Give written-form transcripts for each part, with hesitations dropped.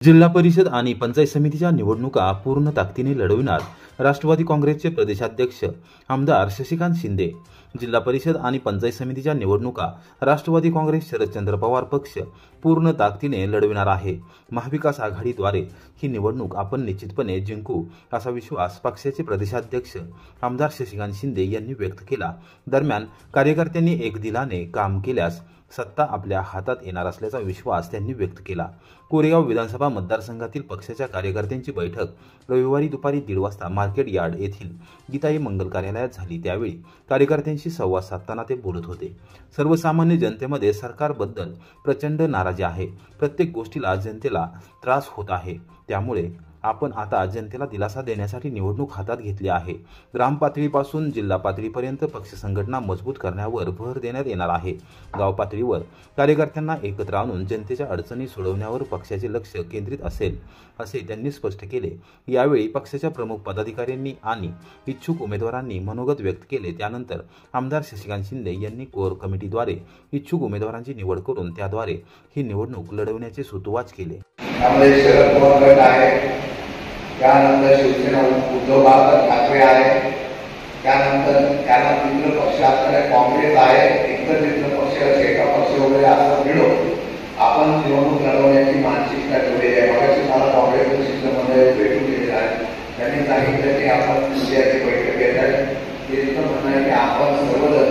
जिल्हा परिषद आणि पंचायत समितीच्या निवडणुका पूर्ण ताकदीने लढविणार राष्ट्रवादी काँग्रेसचे प्रदेशाध्यक्ष आमदार शशिकांत शिंदे। जिल्हा परिषद आणि पंचायत समितीच्या निवडणुका राष्ट्रवादी काँग्रेस शरदचंद्र पवार पक्ष पूर्ण ताकदीने लढविणार आहे। महाविकास आघाडीद्वारे ही निवडणूक आपण निश्चितपणे जिंकू असा विश्वास पक्षाचे प्रदेशाध्यक्ष आमदार शशिकांत शिंदे यांनी व्यक्त केला। दरम्यान कार्यकर्त्यांनी एकदिलाने काम केल्यास सत्ता आपल्या हातात येणार असल्याचा विश्वास त्यांनी व्यक्त केला। कोरेगाव विधानसभा मतदारसंघातील पक्षाच्या कार्यकर्त्यांची बैठक रविवारी दुपारी 1:30 वाजता मार्केट यार्ड येथील गीताई मंगल कार्यालयात झाली। त्यावेळी कार्यकर्त्यांशी संवाद साधताना ते बोलत होते। सर्वसामान्य जनतेमध्ये सरकारबद्दल प्रचंड नाराजी आहे। प्रत्येक गोष्टीला जनतेला त्रास होत आहे। त्यामुळे आपण आता जनतेला दिलासा देण्यासाठी निवडणूक हातात घेतली आहे। ग्राम पातळीपासून जिल्हा पातळीपर्यंत पक्ष संघटना मजबूत करण्यावर भर देण्यात येणार आहे। गाव पातळीवर कार्यकर्त्यांना एकत्र आणून जनतेच्या अडचणी सोडवण्यावर पक्षाचे लक्ष केंद्रित असेल असे त्यांनी स्पष्ट केले। यावेळी पक्षाच्या प्रमुख पदाधिकाऱ्यांनी आणि इच्छुक उमेदवारांनी मनोगत व्यक्त केले। त्यानंतर आमदार शशिकांत शिंदे यांनी कोर कमिटीद्वारे इच्छुक उमेदवारांची निवड करून त्याद्वारे ही निवडणूक लढवण्याचे सूतोवाच केले। त्यानंतर शिवसेना उद्धव ठाकरे आहे, त्यानंतर त्याला मित्र पक्ष असणारे काँग्रेस आहे, इतर मित्र पक्ष एका पक्ष वगैरे असं मिळून आपण निवडणूक लढवण्याची मानसिकता ठेवलेली आहे। मगाशी मला काँग्रेसच्या शिष्टमंडळ भेटून गेलेलं आहे। त्यांनी सांगितलं की आपण उद्याची बैठक घेत आहे। त्यांचं म्हणणं आहे की आपण सर्वजण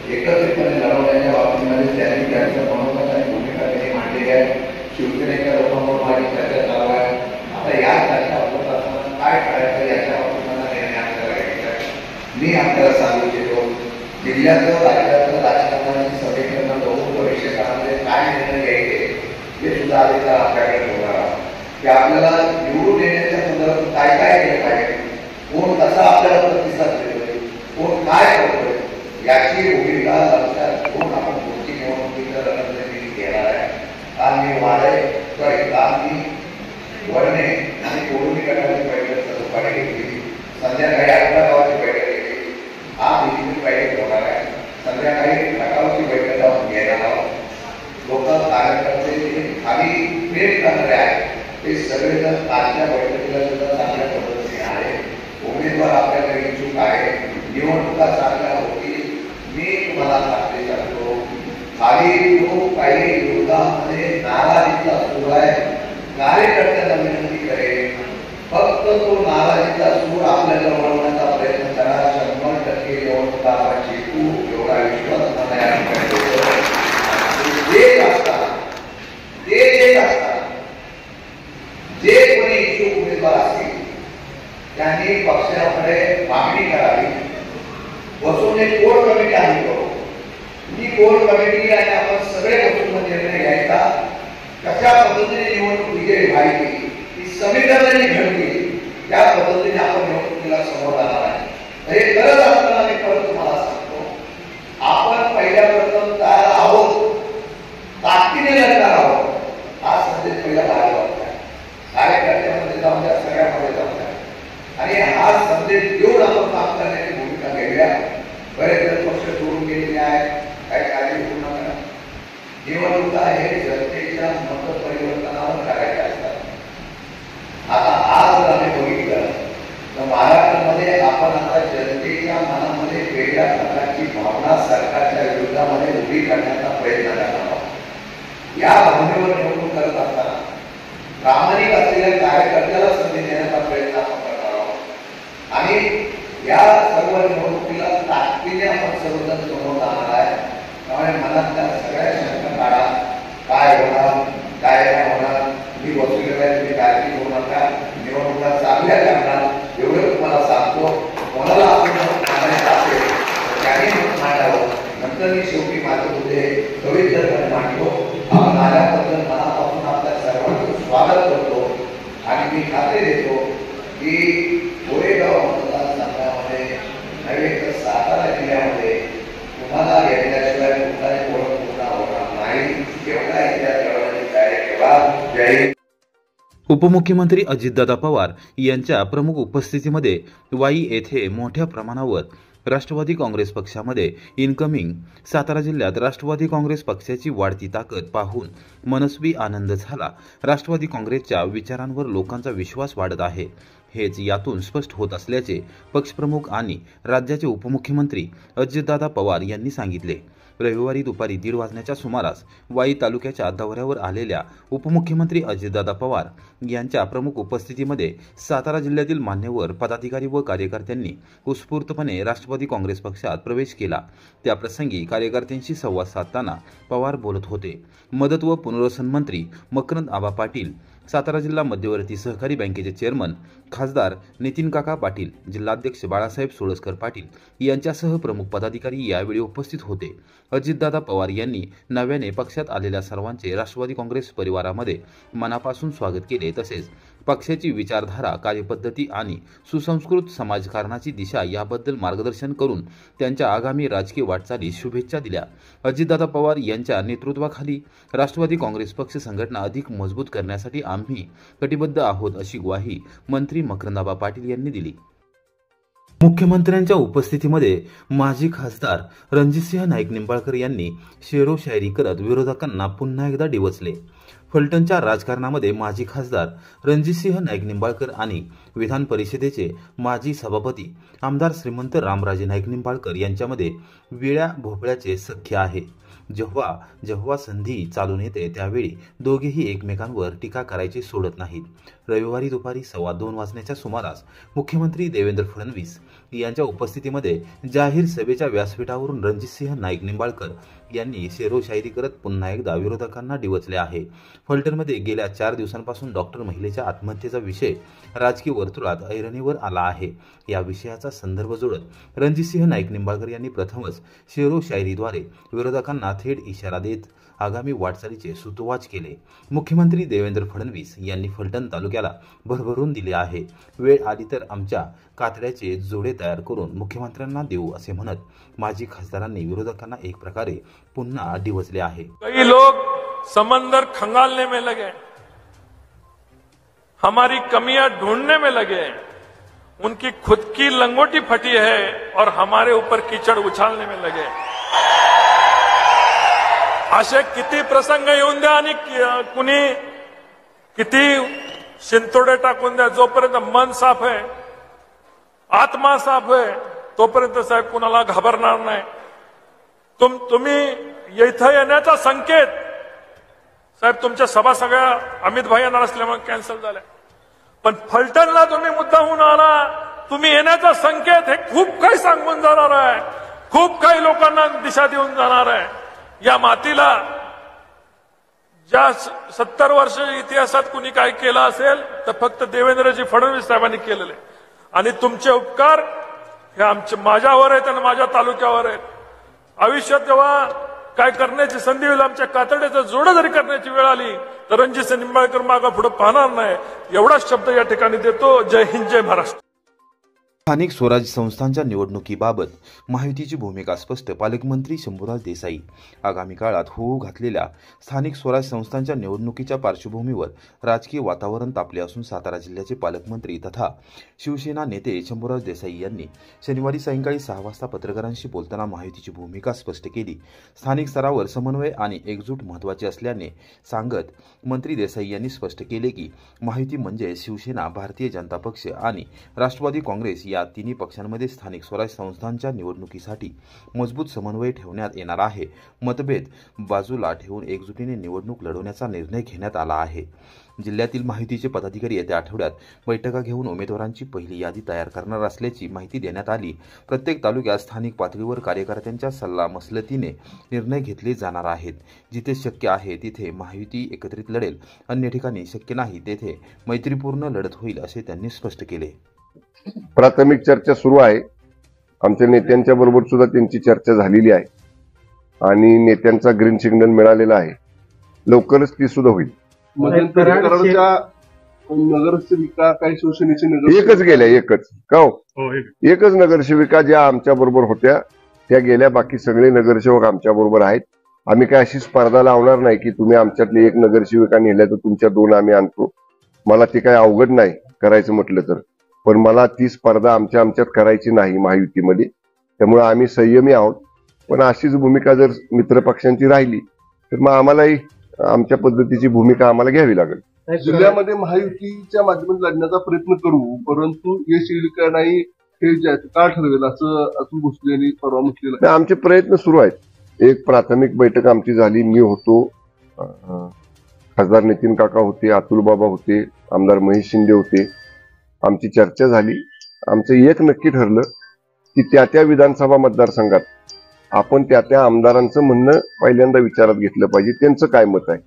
एकत्रितपणे लढवण्याच्या बाबतीमध्ये त्यांनी त्यांचं मनोगत आणि भूमिका त्यांनी मांडलेली आहे। शिवसेनेच्या लोकांवर माझी चर्चा चालू आहे। आता या चर्चा काय करायचं याच्यावर निर्णय आपल्याला घ्यायचा आहे। मी आपल्याला सांगू इच्छितो, जिल्ह्याचं राज्याचं राजकारणाची समीकरण बघून भविष्यकाळामध्ये काय निर्णय घ्यायचे हे सुद्धा आधीचा आपल्याकडे ठेवणार आहोत की आपल्याला निवडून येण्याच्या संदर्भात काय काय केलं पाहिजे, कोण कसा आपल्याला प्रतिसाद देतोय, कोण काय करतोय याची भूमिका लक्षात घेऊन आपण पुढची निवडणुकीचा रणनीती घेणार आहे। काल मी वडणे आणि कोरोनी गटाची बैठक दुपारी घेतली, संध्याकाळी 11 गावाची बैठक घेतली। आज ही बैठक होणार आहे। संध्याकाळी खटावची बैठक आपण घेणार आहोत। लोक कार्यकर्ते खाली प्रेम करणारे आहेत ते सगळेजण आजच्या बैठकीला सुद्धा चांगल्या पद्धतीने आहे। उमेदवार आपल्याकडे इच्छुक आहे। निवडणुका चांगल्या होतील मी तुम्हाला खात्री करतो। खाली जो काही विरोधामध्ये नाराजीचा सूर आहे, कार्यकर्त्यांना विनंती करेल फक्त तो नाराजीचा सूर आपल्याला वळवण्याचा प्रयत्न करा। 100% निवडणुका आपण जिंकू एवढा विश्वास मला या ठिकाणी जे कोणी इच्छुक उमेदवार असतील त्यांनी पक्षाकडे मागणी करावी, बसून एक कोर कमिटी आम्ही करू। ही कोर कमिटी आणि आपण सगळे बसून निर्णय घ्यायचा कशा पद्धतीने निवडणूक विजयी व्हायची ही समीकरणाने घडली, त्या पद्धतीने आपण निवडणुकीला समोर जाणार आहे। हे करत असताना मी परत तुम्हाला सांगतो, आपण पहिल्या प्रथम तयार आहोत, ताकदीने लढणार आहोत हा संदेश पहिला बाहेर वाटतो। कार्यकर्त्यांमध्ये जाऊन द्या, सगळ्यामध्ये जाऊन द्या आणि हा संदेश देऊन आपण काम करण्याची भूमिका घेऊया। बरेच पक्ष सोडून गेलेले आहेत, काही काळजी करू नका। निवडणुका हे जनतेच्या मत परिवर्तनावर करायचे असतात। आता आज जर आम्ही बघितलं तर महाराष्ट्रामध्ये आपण आता जनतेच्या मनामध्ये वेगळ्या प्रकारची भावना सरकारच्या विरोधामध्ये उभी करण्याचा प्रयत्न करणार आहोत। या भावनेवर निवडणूक करत असताना प्रामाणिक असलेल्या कार्यकर्त्याला संधी देण्याचा प्रयत्न आपण करणार आहोत आणि या सर्व निवडणुकीला ताकदीने आपण सर्वजण समोर जाणार आहे। त्यामुळे मनातल्या सगळ्या शंका काढा, काय होणार काय नाही होणार मी बसलेला आहे, तुम्ही काळजी करू नका। निवडणुका चांगल्या करणार एवढं तुम्हाला सांगतो। कोणाला आपण मांडायचं असेल त्यांनी मत मांडावं, नंतर मी शेवटी माझं मुद्दे कवितेत मांडतो। आपण आल्याबद्दल मनापासून आपल्या सर्वांचं स्वागत करतो आणि मी खात्री देतो की कोरेगाव मतदारसंघामध्ये नव्हे तर सातारा जिल्ह्यामध्ये तुम्हाला घेतल्याशिवाय कुठलाही ओळख पूर्ण होणार नाही। एवढा इतिहास घडवण्याची तयारी ठेवा। जय उपमुख्यमंत्री अजितदादा पवार यांच्या प्रमुख उपस्थितीमध्ये वाई येथे मोठ्या प्रमाणावर राष्ट्रवादी काँग्रेस पक्षामध्ये इनकमिंग सातारा जिल्ह्यात राष्ट्रवादी काँग्रेस पक्षाची वाढती ताकद पाहून मनस्वी आनंद झाला. राष्ट्रवादी काँग्रेसच्या विचारांवर लोकांचा विश्वास वाढत आहे. हेच यातून स्पष्ट होत असल्याचे पक्षप्रमुख आणि राज्याचे उपमुख्यमंत्री अजितदादा पवार यांनी सांगितले. रविवारी दुपारी 1:30 वाजण्याच्या सुमारास वाई तालुक्याच्या दौऱ्यावर आलेल्या उपमुख्यमंत्री अजितदादा पवार यांच्या प्रमुख उपस्थितीमध्ये सातारा जिल्ह्यातील मान्यवर पदाधिकारी व कार्यकर्त्यांनी उत्स्फूर्तपणे राष्ट्रवादी काँग्रेस पक्षात प्रवेश केला. त्याप्रसंगी कार्यकर्त्यांशी संवाद साधताना पवार बोलत होते. मदत व पुनर्वसन मंत्री मकरंद आबा पाटील, सातारा जिल्हा मध्यवर्ती सहकारी बँकेचे चेअरमन खासदार नितीन काका पाटील, जिल्हाध्यक्ष बाळासाहेब सोळसकर पाटील यांच्यासह प्रमुख पदाधिकारी यावेळी उपस्थित होते. अजितदादा पवार यांनी नव्याने पक्षात आलेल्या सर्वांचे राष्ट्रवादी काँग्रेस परिवारामध्ये मनापासून स्वागत केले. तसेच पक्षाची विचारधारा, कार्यपद्धती आणि सुसंस्कृत समाजकारणाची दिशा याबद्दल मार्गदर्शन करून त्यांच्या आगामी राजकीय वाटचालीस शुभेच्छा दिल्या. अजितदादा पवार यांच्या नेतृत्वाखाली राष्ट्रवादी काँग्रेस पक्ष संघटना अधिक मजबूत करण्यासाठी आम्ही कटिबद्ध आहोत, अशी ग्वाही मंत्री मकरंदाबा पाटील यांनी दिली. मुख्यमंत्र्यांच्या उपस्थितीमध्ये माजी खासदार रणजितसिंह नाईक निंबाळकर यांनी शेरो शायरी करत विरोधकांना पुन्हा एकदा डिवचले. फलटणच्या राजकारणामध्ये माजी खासदार रणजितसिंह नाईक निंबाळकर आणि विधान परिषदेचे माजी सभापती आमदार श्रीमंत रामराजे नाईक निंबाळकर यांच्यामध्ये विळ्या भोपळ्याचे सख्य आहे. जेव्हा जेव्हा संधी चालून येते त्यावेळी दोघेही एकमेकांवर टीका करायची सोडत नाहीत. रविवारी दुपारी 2:15 वाजण्याच्या सुमारास मुख्यमंत्री देवेंद्र फडणवीस यांच्या उपस्थितीमध्ये जाहीर सभेच्या व्यासपीठावरून रणजितसिंह नाईक निंबाळकर यांनी शेरो शायरी करत पुन्हा एकदा विरोधकांना डिवचले आहे. फलटणमध्ये गेल्या 4 दिवसांपासून डॉक्टर महिलेच्या आत्महत्येचा विषय राजकीय वर्तुळात ऐरणीवर आला आहे. या विषयाचा संदर्भ जोडत रणजितसिंह नाईक निंबाळकर यांनी प्रथमच शेरो शायरीद्वारे विरोधकांना थेट इशारा देत आगामी वाटचालीचे सूतोवाच केले. मुख्यमंत्री देवेंद्र फडणवीस यांनी फलटण तालुक्याला भरभरून दिले आहे. वेळ आली तर आमच्या कातड्याचे जोडे तयार करून मुख्यमंत्र्यांना देऊ, असे म्हणत माजी खासदारांनी विरोधकांना एक प्रकारे पुन्हा डिवचले आहे. कई लोग समंदर खंगालने में लगे, हमारी कमियां ढूंढने में लगे, उनकी खुद की लंगोटी फटी है और हमारे ऊपर कीचड़ उछालने में लगे. असे किती प्रसंग येऊन द्या आणि कुणी किती शिंतोडे टाकून द्या, जोपर्यंत मन साफ आहे, आत्मा साफ आहे, तोपर्यंत साहेब कुणाला घाबरणार नाही. तुम्ही इथं येण्याचा संकेत साहेब, तुमच्या सभा सगळ्या अमित भाई येणार असल्यामुळे कॅन्सल झाल्या, पण फलटणला तुम्ही मुद्दामून आला, तुम्ही येण्याचा संकेत हे खूप काही सांगून जाणार आहे, खूप काही लोकांना दिशा देऊन जाणार आहे. या मातीला ज्या 70 वर्ष इतिहासात कुणी काय केलं असेल तर फक्त देवेंद्रजी फडणवीस साहेबांनी केलेले, आणि तुमचे उपकार हे माझ्यावर आहेत आणि माझ्या तालुक्यावर आहेत. आयुष्यात जेव्हा काय करण्याची संधी होईल, आमच्या कातड्याचं जोडं जरी करण्याची वेळ आली तर रणजितसिंह निंबाळकर मागं पुढे पाहणार नाही, एवढाच शब्द या ठिकाणी देतो. जय हिंद, जय महाराष्ट्र. स्थानिक स्वराज्य संस्थांच्या निवडणुकीबाबत महायुतीची भूमिका स्पष्ट. पालकमंत्री शंभूराज देसाई. आगामी काळात होऊ घातलेल्या स्थानिक स्वराज्य संस्थांच्या निवडणुकीच्या पार्श्वभूमीवर राजकीय वातावरण तापले असून सातारा जिल्ह्याचे पालकमंत्री तथा शिवसेना नेते शंभूराज देसाई यांनी शनिवारी सायंकाळी 6 वाजता पत्रकारांशी बोलताना महायुतीची भूमिका स्पष्ट केली. स्थानिक स्तरावर समन्वय आणि एकजूट महत्त्वाचे असल्याने सांगत मंत्री देसाई यांनी स्पष्ट केले की महायुती म्हणजे शिवसेना, भारतीय जनता पक्ष आणि राष्ट्रवादी काँग्रेस या तिन्ही पक्षांमध्ये स्थानिक स्वराज्य संस्थांच्या निवडणुकीसाठी मजबूत समन्वय ठेवण्यात येणार आहे. मतभेद बाजूला ठेवून एकजुटीने निवडणूक लढवण्याचा निर्णय घेण्यात आला आहे. जिल्ह्यातील महायुतीचे पदाधिकारी येत्या आठवड्यात बैठका घेऊन उमेदवारांची पहिली यादी तयार करणार असल्याची माहिती देण्यात आली. प्रत्येक तालुक्यात स्थानिक पातळीवर कार्यकर्त्यांच्या सल्लामसलतीने निर्णय घेतले जाणार आहेत. जिथे शक्य आहे तिथे महायुती एकत्रित लढेल, अन्य ठिकाणी शक्य नाही तेथे मैत्रीपूर्ण लढत होईल, असे त्यांनी स्पष्ट केले. प्राथमिक चर्चा सुरू आहे. आमच्या नेत्यांच्या बरोबर सुद्धा त्यांची चर्चा झालेली आहे आणि नेत्यांचा ग्रीन सिग्नल मिळालेला आहे. लवकरच ती सुद्धा होईल. नगरसेविका काही शिवसेनेची एकच गेल्या, एकच का हो, एकच नगरसेविका ज्या आमच्या बरोबर होत्या त्या गेल्या. बाकी सगळे नगरसेवक आमच्या बरोबर आहेत. आम्ही काय अशी स्पर्धा लावणार नाही की तुम्ही आमच्यातली एक नगरसेविका नेल्या तर तुमच्या 2 आम्ही आणतो. मला ते काय अवघड नाही करायचं म्हटलं तर, पण मला ती स्पर्धा आमच्यात करायची नाही महायुतीमध्ये. त्यामुळे आम्ही संयमी आहोत. पण अशीच भूमिका जर मित्रपक्षांची राहिली तर मग आम्हालाही आमच्या पद्धतीची भूमिका आम्हाला घ्यावी लागेल. जिल्ह्यामध्ये महायुतीच्या माध्यमातून लढण्याचा प्रयत्न करू, परंतु यश येईल का नाही हे का ठरवेल असं अतुल भोसले यांनी परवा म्हटलेलं आहे. आमचे प्रयत्न सुरू आहेत. एक प्राथमिक बैठक आमची झाली, मी होतो, खासदार नितीन काका होते, अतुल बाबा होते, आमदार महेश शिंदे होते. आमची चर्चा झाली. आमचं एक नक्की ठरलं की त्या विधानसभा मतदारसंघात आपण त्या आमदारांचं म्हणणं पहिल्यांदा विचारात घेतलं पाहिजे, त्यांचं काय मत आहे,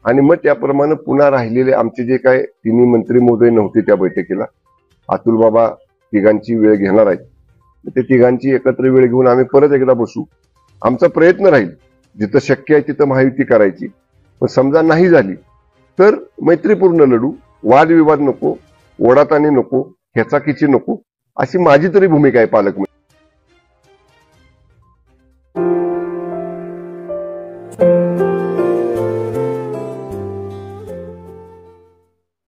आणि मग त्याप्रमाणे पुन्हा राहिलेले आमचे जे काय तिन्ही मंत्री महोदय नव्हते त्या बैठकीला, अतुल बाबा तिघांची वेळ घेणार आहेत. ते तिघांची एकत्र वेळ घेऊन आम्ही परत एकदा बसू. आमचा प्रयत्न राहील जिथं शक्य आहे तिथं महायुती करायची. पण समजा नाही झाली तर मैत्रीपूर्ण लढू, वादविवाद नको, ओढाताणी नको, खेचाखिची नको, अशी माझी तरी भूमिका आहे पालकमंत्री.